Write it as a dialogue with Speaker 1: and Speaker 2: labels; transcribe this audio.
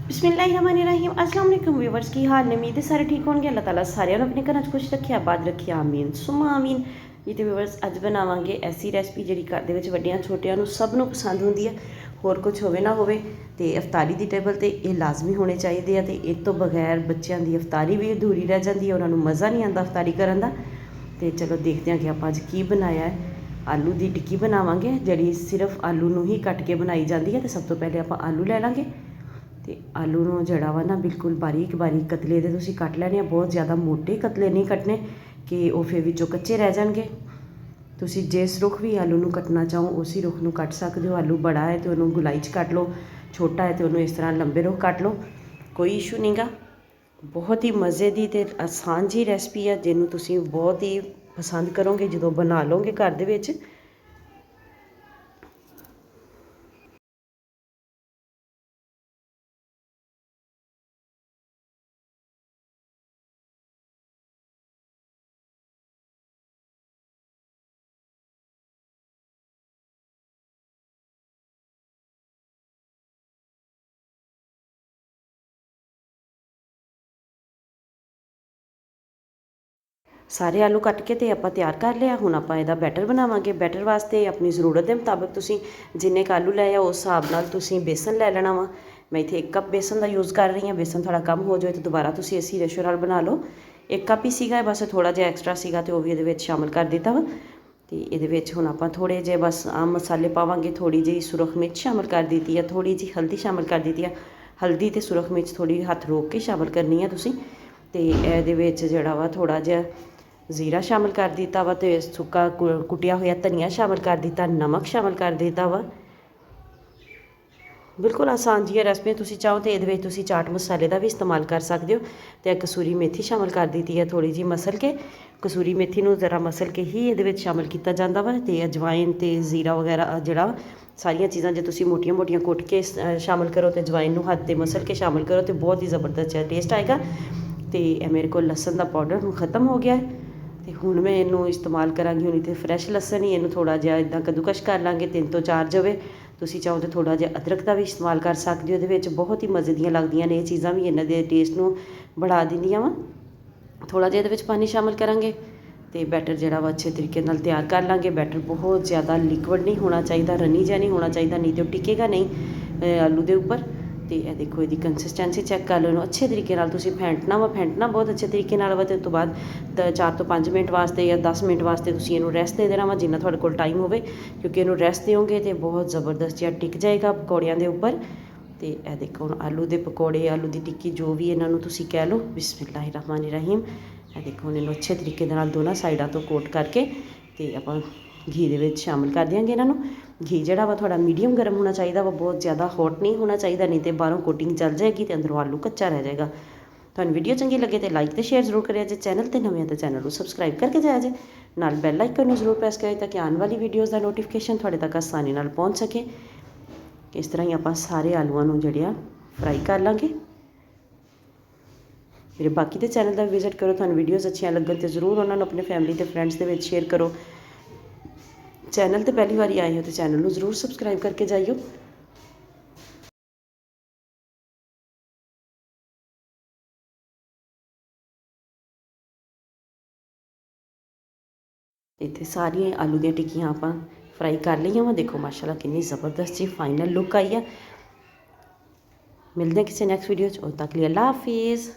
Speaker 1: बिस्मिल्लाहिर्रहमानिर्रहीम अस्सलाम वालेकुम व्यूवर्स की हाल ने उम्मीद है सारे ठीक होंगे। अल्लाह ताला सारिਆਂ ਨੂੰ ਆਪਣੇ ਘਰਾਂ 'ਚ ਖੁਸ਼ ਰੱਖੇ, ਆਬਾਦ ਰੱਖੇ, ਆਮੀਨ ਸੁਮਾ ਆਮੀਨ। ਜੀ ਤੇ व्यूवर्स ਅੱਜ ਬਣਾਵਾਂਗੇ ਐਸੀ ਰੈਸਪੀ ਜਿਹੜੀ ਘਰ ਦੇ ਵਿੱਚ ਵੱਡਿਆਂ ਛੋਟਿਆਂ ਨੂੰ ਸਭ ਨੂੰ ਪਸੰਦ ਹੁੰਦੀ ਹੈ। ਹੋਰ ਕੁਝ ਹੋਵੇ ਨਾ ਹੋਵੇ ਤੇ ਇਫਤਾਰੀ ਦੀ ਟੇਬਲ ਤੇ ਇਹ ਲਾਜ਼ਮੀ ਹੋਣੇ ਚਾਹੀਦੇ ਆ ਤੇ ਇਹ ਤੋਂ ਬਗੈਰ ਬੱਚਿਆਂ ਦੀ ਇਫਤਾਰੀ ਵੀ ਅਧੂਰੀ ਰਹਿ ਜਾਂਦੀ ਹੈ, ਉਹਨਾਂ ਨੂੰ ਮਜ਼ਾ ਨਹੀਂ ਆਉਂਦਾ ਇਫਤਾਰੀ ਕਰਨ ਦਾ। ਤੇ ਚਲੋ ਦੇਖਦੇ ਹਾਂ ਕਿ ਆਪਾਂ ਅੱਜ ਕੀ ਬਣਾਇਆ ਹੈ। ਆਲੂ ਦੀ ਟਿੱਕੀ ਬਣਾਵਾਂਗੇ ਜਿਹੜੀ ਸਿਰਫ ਆਲੂ ਨੂੰ ਹੀ ਕੱਟ ਕੇ ਬਣਾਈ ਜਾਂਦੀ ਹੈ। ਤੇ ਸਭ ਤੋਂ ਪਹਿਲੇ ਆਪਾਂ ਆਲੂ ਲੈ ਲਾਂਗੇ ਤੇ ਆਲੂ ਨੂੰ ਜਿਹੜਾ ਵਾ ਨਾ ਬਿਲਕੁਲ ਬਾਰੀਕ ਬਾਰੀਕ ਕਤਲੇ ਦੇ ਤੁਸੀਂ ਕੱਟ ਲੈਣੇ ਆ। ਬਹੁਤ ਜ਼ਿਆਦਾ ਮੋਟੇ ਕਤਲੇ ਨਹੀਂ ਕੱਟਣੇ ਕਿ ਉਹ ਫਿਰ ਵਿੱਚੋਂ ਕੱਚੇ ਰਹਿ ਜਾਣਗੇ। ਤੁਸੀਂ ਜਿਸ ਰੁੱਖ ਵੀ ਆਲੂ ਨੂੰ ਕੱਟਣਾ ਚਾਹੋ ਉਸੇ ਰੁੱਖ ਨੂੰ ਕੱਟ ਸਕਦੇ ਹੋ। ਆਲੂ ਬੜਾ ਹੈ ਤਾਂ ਉਹਨੂੰ ਗੁਲਾਈ 'ਚ ਕੱਟ ਲਓ, ਛੋਟਾ ਹੈ ਤਾਂ ਉਹਨੂੰ ਇਸ ਤਰ੍ਹਾਂ ਲੰਬੇ ਰੁੱਖ ਕੱਟ ਲਓ, ਕੋਈ ਇਸ਼ੂ ਨਹੀਂ ਗਾ। ਬਹੁਤ ਹੀ ਮਜ਼ੇ ਦੀ ਅਤੇ ਆਸਾਨ ਜਿਹੀ ਰੈਸਪੀ ਹੈ ਜਿਹਨੂੰ ਤੁਸੀਂ ਬਹੁਤ ਹੀ ਪਸੰਦ ਕਰੋਗੇ ਜਦੋਂ ਬਣਾ ਲਓਗੇ ਘਰ ਦੇ ਵਿੱਚ। ਸਾਰੇ ਆਲੂ ਕੱਟ ਕੇ ਤੇ ਆਪਾਂ ਤਿਆਰ ਕਰ ਲਿਆ। ਹੁਣ ਆਪਾਂ ਇਹਦਾ ਬੈਟਰ ਬਣਾਵਾਂਗੇ। ਬੈਟਰ ਵਾਸਤੇ ਆਪਣੀ ਜ਼ਰੂਰਤ ਦੇ ਮੁਤਾਬਕ ਤੁਸੀਂ ਜਿੰਨੇ ਕੁ ਆਲੂ ਲਏ ਆ ਉਸ ਹਿਸਾਬ ਨਾਲ ਤੁਸੀਂ ਬੇਸਨ ਲੈ ਲੈਣਾ ਵਾ। ਮੈਂ ਇੱਥੇ 1 ਕੱਪ ਬੇਸਨ ਦਾ ਯੂਜ਼ ਕਰ ਰਹੀ ਹਾਂ। ਬੇਸਨ ਥੋੜ੍ਹਾ ਕਮ ਹੋ ਜਾਵੇ ਤਾਂ ਦੁਬਾਰਾ ਤੁਸੀਂ ਇਸੇ ਰੇਸ਼ੋ ਨਾਲ ਬਣਾ ਲਓ। 1 ਕੱਪ ਹੀ ਸੀਗਾ, ਬਸ ਥੋੜ੍ਹਾ ਜਿਹਾ ਐਕਸਟਰਾ ਸੀਗਾ ਅਤੇ ਉਹ ਵੀ ਇਹਦੇ ਵਿੱਚ ਸ਼ਾਮਿਲ ਕਰ ਦਿੱਤਾ ਵਾ। ਅਤੇ ਇਹਦੇ ਵਿੱਚ ਹੁਣ ਆਪਾਂ ਥੋੜ੍ਹੇ ਜਿਹੇ ਬਸ ਆਮ ਮਸਾਲੇ ਪਾਵਾਂਗੇ। ਥੋੜ੍ਹੀ ਜਿਹੀ ਸੁਰਖ ਮਿਰਚ ਸ਼ਾਮਿਲ ਕਰ ਦਿੱਤੀ ਹੈ, ਥੋੜ੍ਹੀ ਜਿਹੀ ਹਲਦੀ ਸ਼ਾਮਿਲ ਕਰ ਦਿੱਤੀ ਹੈ। ਹਲਦੀ ਅਤੇ ਸੁਰਖ ਮਿਰਚ ਥੋੜ੍ਹੀ ਹੱਥ ਰੋਕ ਕੇ ਸ਼ਾਮਿਲ ਕਰਨੀ ਹੈ ਤੁਸੀਂ। ਅਤੇ ਇਹਦੇ ਵਿੱਚ ਜਿਹੜਾ ਵਾ ਥੋੜ੍ਹਾ ਜਿਹਾ ਜ਼ੀਰਾ ਸ਼ਾਮਿਲ ਕਰ ਦਿੱਤਾ ਵਾ ਅਤੇ ਸੁੱਕਾ ਕੁੱਟਿਆ ਹੋਇਆ ਧਨੀਆ ਸ਼ਾਮਿਲ ਕਰ ਦਿੱਤਾ, ਨਮਕ ਸ਼ਾਮਿਲ ਕਰ ਦਿੱਤਾ ਵਾ। ਬਿਲਕੁਲ ਆਸਾਨ ਜਿਹੀ ਰੈਸਪੀ। ਤੁਸੀਂ ਚਾਹੋ ਤਾਂ ਇਹਦੇ ਵਿੱਚ ਤੁਸੀਂ ਚਾਟ ਮਸਾਲੇ ਦਾ ਵੀ ਇਸਤੇਮਾਲ ਕਰ ਸਕਦੇ ਹੋ। ਅਤੇ ਕਸੂਰੀ ਮੇਥੀ ਸ਼ਾਮਿਲ ਕਰ ਦਿੱਤੀ ਹੈ ਥੋੜ੍ਹੀ ਜਿਹੀ ਮਸਲ ਕੇ। ਕਸੂਰੀ ਮੇਥੀ ਨੂੰ ਜ਼ਰਾ ਮਸਲ ਕੇ ਹੀ ਇਹਦੇ ਵਿੱਚ ਸ਼ਾਮਿਲ ਕੀਤਾ ਜਾਂਦਾ ਵਾ। ਅਤੇ ਅਜਵਾਇਨ ਅਤੇ ਜ਼ੀਰਾ ਵਗੈਰਾ ਜਿਹੜਾ ਸਾਰੀਆਂ ਚੀਜ਼ਾਂ ਜੇ ਤੁਸੀਂ ਮੋਟੀਆਂ ਮੋਟੀਆਂ ਕੁੱਟ ਕੇ ਸ਼ਾਮਿਲ ਕਰੋ ਅਤੇ ਅਜਵਾਇਨ ਨੂੰ ਹੱਥ 'ਤੇ ਮਸਲ ਕੇ ਸ਼ਾਮਿਲ ਕਰੋ ਅਤੇ ਬਹੁਤ ਹੀ ਜ਼ਬਰਦਸਤ ਜਿਹਾ ਟੇਸਟ ਆਏਗਾ। ਅਤੇ ਇਹ ਮੇਰੇ ਕੋਲ ਲਸਣ ਦਾ ਪਾਊਡਰ ਹੁਣ ਖ਼ਤਮ ਹੋ ਗਿਆ ਅਤੇ ਹੁਣ ਮੈਂ ਇਹਨੂੰ ਇਸਤੇਮਾਲ ਕਰਾਂਗੀ। ਹੁਣ ਇੱਥੇ ਫਰੈਸ਼ ਲਸਣ ਹੀ ਇਹਨੂੰ ਥੋੜ੍ਹਾ ਜਿਹਾ ਇੱਦਾਂ ਕੱਦੂਕਸ਼ ਕਰ ਲਾਂਗੇ 3 ਤੋਂ 4 ਜਵੇ। ਤੁਸੀਂ ਚਾਹੋ ਤਾਂ ਥੋੜ੍ਹਾ ਜਿਹਾ ਅਦਰਕ ਦਾ ਵੀ ਇਸਤੇਮਾਲ ਕਰ ਸਕਦੇ ਹੋ। ਇਹਦੇ ਵਿੱਚ ਬਹੁਤ ਹੀ ਮਜ਼ੇ ਦੀਆਂ ਲੱਗਦੀਆਂ ਨੇ ਇਹ ਚੀਜ਼ਾਂ ਵੀ, ਇਹਨਾਂ ਦੇ ਟੇਸਟ ਨੂੰ बढ़ा ਦਿੰਦੀਆਂ ਵਾ। ਥੋੜ੍ਹਾ ਜਿਹਾ ਇਹਦੇ ਵਿੱਚ ਪਾਣੀ ਸ਼ਾਮਿਲ ਕਰਾਂਗੇ ਅਤੇ ਬੈਟਰ ਜਿਹੜਾ ਵਾ ਅੱਛੇ ਤਰੀਕੇ ਨਾਲ ਤਿਆਰ ਕਰ ਲਾਂਗੇ। ਬੈਟਰ ਬਹੁਤ ਜ਼ਿਆਦਾ ਲਿਕਵਿਡ ਨਹੀਂ ਹੋਣਾ ਚਾਹੀਦਾ, ਰਨੀ ਜਿਹਾ ਨਹੀਂ ਹੋਣਾ ਚਾਹੀਦਾ, ਨਹੀਂ ਤਾਂ ਉਹ ਟਿਕੇਗਾ ਨਹੀਂ ਆਲੂ ਦੇ ਉੱਪਰ। ਅਤੇ ਇਹ ਦੇਖੋ ਇਹਦੀ ਕੰਸਿਸਟੈਂਸੀ ਚੈੱਕ ਕਰ ਲਓ। ਇਹਨੂੰ ਅੱਛੇ ਤਰੀਕੇ ਨਾਲ ਤੁਸੀਂ ਫੈਂਟਣਾ ਵਾ, ਫੈਂਟਣਾ ਬਹੁਤ ਅੱਛੇ ਤਰੀਕੇ ਨਾਲ ਵਾ। ਅਤੇ ਉਸ ਤੋਂ ਬਾਅਦ 4 ਤੋਂ 5 ਮਿੰਟ ਵਾਸਤੇ ਜਾਂ 10 ਮਿੰਟ ਵਾਸਤੇ ਤੁਸੀਂ ਇਹਨੂੰ ਰੈਸਟ ਦੇ ਦੇਣਾ ਵਾ, ਜਿੰਨਾ ਤੁਹਾਡੇ ਕੋਲ ਟਾਈਮ ਹੋਵੇ। ਕਿਉਂਕਿ ਇਹਨੂੰ ਰੈਸਟ ਦਿਓਗੇ ਤਾਂ ਬਹੁਤ ਜ਼ਬਰਦਸਤ ਜਿਹਾ ਟਿਕ ਜਾਏਗਾ ਪਕੌੜਿਆਂ ਦੇ ਉੱਪਰ। ਅਤੇ ਇਹ ਦੇਖੋ ਹੁਣ ਆਲੂ ਦੇ ਪਕੌੜੇ, ਆਲੂ ਦੀ ਟਿੱਕੀ, ਜੋ ਵੀ ਇਹਨਾਂ ਨੂੰ ਤੁਸੀਂ ਕਹਿ ਲਓ। ਬਿਸਮਿਲ੍ਲਾਹਿਰਰਹਿਮਾਨਿਰਰਹੀਮ। ਇਹ ਦੇਖੋ ਹੁਣ ਇਹਨੂੰ ਅੱਛੇ ਤਰੀਕੇ ਦੇ ਨਾਲ ਦੋਨਾਂ ਸਾਈਡਾਂ ਤੋਂ ਕੋਟ ਕਰਕੇ ਅਤੇ ਆਪਾਂ ਘੀ ਦੇ ਵਿੱਚ ਸ਼ਾਮਿਲ ਕਰ ਦਿਆਂਗੇ ਇਹਨਾਂ ਨੂੰ। ਘੀ ਜਿਹੜਾ ਵਾ ਤੁਹਾਡਾ ਮੀਡੀਅਮ ਗਰਮ ਹੋਣਾ ਚਾਹੀਦਾ ਵਾ, ਬਹੁਤ ਜ਼ਿਆਦਾ ਹੌਟ ਨਹੀਂ ਹੋਣਾ ਚਾਹੀਦਾ, ਨਹੀਂ ਤਾਂ ਬਾਹਰੋਂ ਕੋਟਿੰਗ ਚੱਲ ਜਾਏਗੀ ਅਤੇ ਅੰਦਰੋਂ ਆਲੂ ਕੱਚਾ ਰਹਿ ਜਾਏਗਾ। ਤੁਹਾਨੂੰ ਵੀਡੀਓ ਚੰਗੀ ਲੱਗੇ ਤਾਂ ਲਾਈਕ ਅਤੇ ਸ਼ੇਅਰ ਜ਼ਰੂਰ ਕਰਿਆ ਜੇ। ਚੈਨਲ 'ਤੇ ਨਵੇਂ ਤਾਂ ਚੈਨਲ ਨੂੰ ਸਬਸਕ੍ਰਾਈਬ ਕਰਕੇ ਜਾਇਆ ਜੇ। ਨਾਲ ਬੈਲ ਆਈਕਨ ਨੂੰ ਜ਼ਰੂਰ ਪ੍ਰੈਸ ਕਰਿਆ ਤਾਂ ਕਿ ਆਉਣ ਵਾਲੀ ਵੀਡੀਓਜ਼ ਦਾ ਨੋਟੀਫਿਕੇਸ਼ਨ ਤੁਹਾਡੇ ਤੱਕ ਆਸਾਨੀ ਨਾਲ ਪਹੁੰਚ ਸਕੇ। ਇਸ ਤਰ੍ਹਾਂ ਹੀ ਆਪਾਂ ਸਾਰੇ ਆਲੂਆਂ ਨੂੰ ਜਿਹੜੇ ਆ ਫਰਾਈ ਕਰ ਲਾਂਗੇ। ਮੇਰੇ ਬਾਕੀ ਦੇ ਚੈਨਲ ਦਾ ਵਿਜ਼ਿਟ ਕਰੋ। ਤੁਹਾਨੂੰ ਵੀਡੀਓਜ਼ ਅੱਛੀਆਂ ਲੱਗਣ ਤਾਂ ਜ਼ਰੂਰ ਉਹਨਾਂ ਨੂੰ ਆਪਣੇ ਫੈਮਿਲੀ ਅਤੇ ਫਰੈਂਡਸ ਦੇ ਵਿੱਚ ਸ਼ੇਅਰ ਕਰੋ। ਚੈਨਲ 'ਤੇ ਪਹਿਲੀ ਵਾਰੀ ਆਏ ਹੋ ਤਾਂ ਚੈਨਲ ਨੂੰ ਜ਼ਰੂਰ ਸਬਸਕ੍ਰਾਈਬ ਕਰਕੇ ਜਾਈਓ। ਇੱਥੇ ਸਾਰੀਆਂ ਆਲੂ ਦੀਆਂ ਟਿੱਕੀਆਂ ਆਪਾਂ ਫਰਾਈ ਕਰ ਲਈਆਂ ਵਾ। ਦੇਖੋ ਮਾਸ਼ਾਅੱਲਾ ਕਿੰਨੀ ਜ਼ਬਰਦਸਤ ਜੀ ਫਾਈਨਲ ਲੁੱਕ ਆਈ ਆ। ਮਿਲਦੇ ਹਾਂ ਕਿਸੇ ਨੈਕਸਟ ਵੀਡੀਓ 'ਚ। ਉਦੋਂ ਤੱਕ ਲਈ ਅੱਲਾ ਹਾਫਿਜ਼।